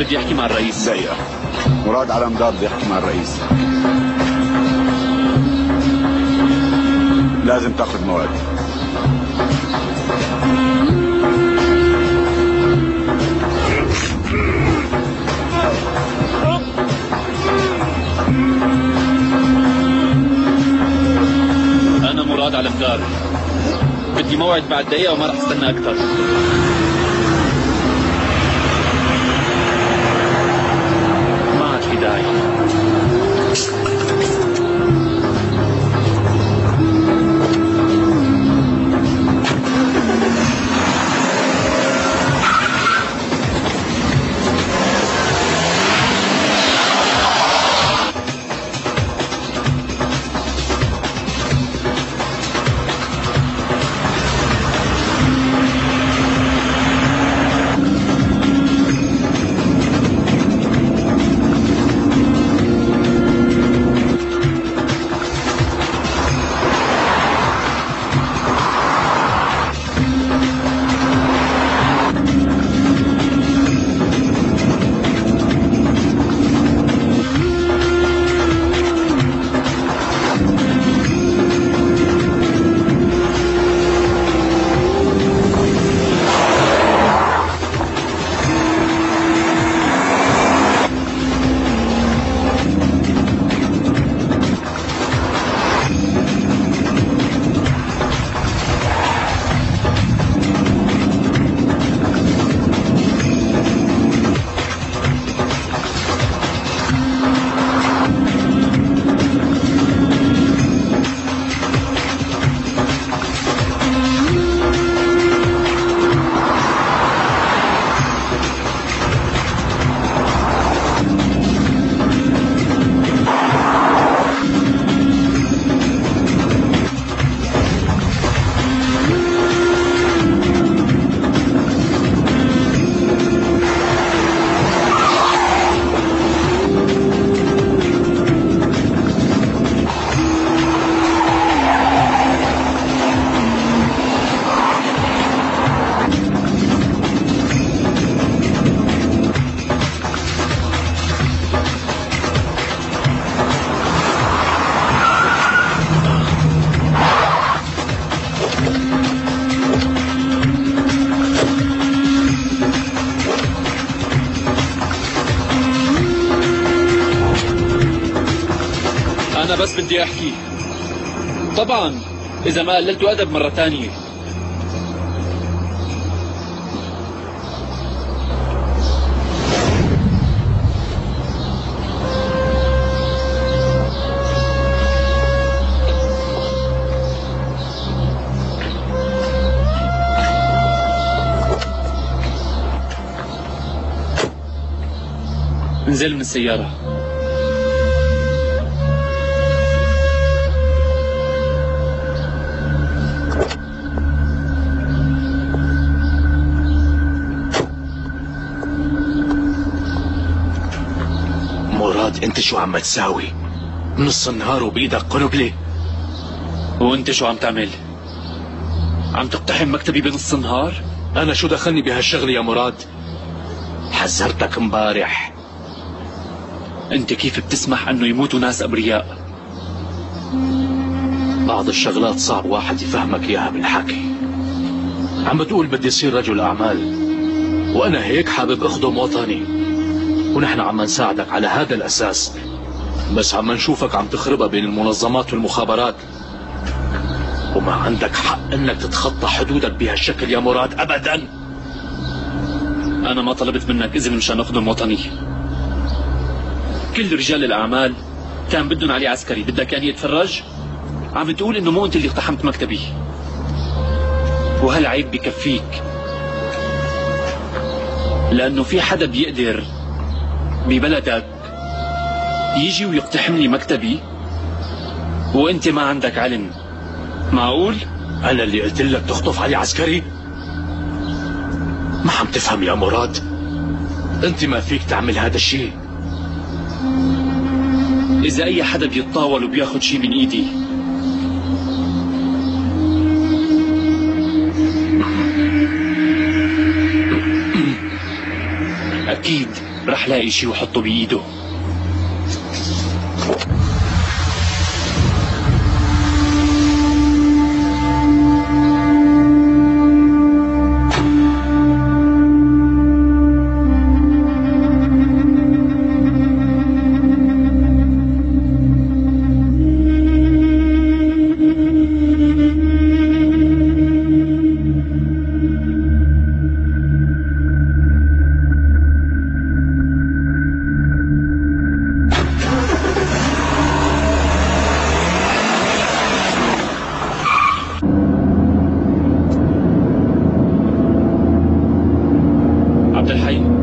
بدي احكي مع الرئيس. دقيقة، مراد علمدار بده يحكي مع الرئيس. لازم تاخذ موعد. أنا مراد علمدار، بدي موعد بعد دقيقة وما رح استنى أكثر. ما عاد في داعي. أنا بس بدي أحكي. طبعا إذا ما قللتوا أدب مرة تانية. انزل من السيارة. مراد انت شو عم تساوي؟ نص النهار وبيدك قنبلة؟ وانت شو عم تعمل؟ عم تقتحم مكتبي بنص النهار؟ انا شو دخلني بهالشغلة يا مراد؟ حذرتك امبارح. انت كيف بتسمح انه يموتوا ناس ابرياء؟ بعض الشغلات صعب واحد يفهمك اياها بالحكي. عم بتقول بدي اصير رجل اعمال، وانا هيك حابب اخدم وطني، ونحن عم نساعدك على هذا الاساس، بس عم نشوفك عم تخربها بين المنظمات والمخابرات، وما عندك حق انك تتخطى حدودك بهالشكل يا مراد ابدا. انا ما طلبت منك اذن مشان اخدم وطني. كل رجال الاعمال كان بدهم علي عسكري، بدك يعني يتفرج؟ عم تقول انه مو انت اللي اقتحمت مكتبي، وهالعيب بكفيك، لانه في حدا بيقدر ببلدك يجي ويقتحم لي مكتبي وانت ما عندك علم؟ معقول؟ انا اللي قلت لك تخطف علي عسكري؟ ما عم تفهم يا مراد، انت ما فيك تعمل هذا الشيء. اذا اي حدا بيتطاول وبياخد شيء من ايدي اكيد رح رح لاقي شي وحطه بإيده. عبد الحي،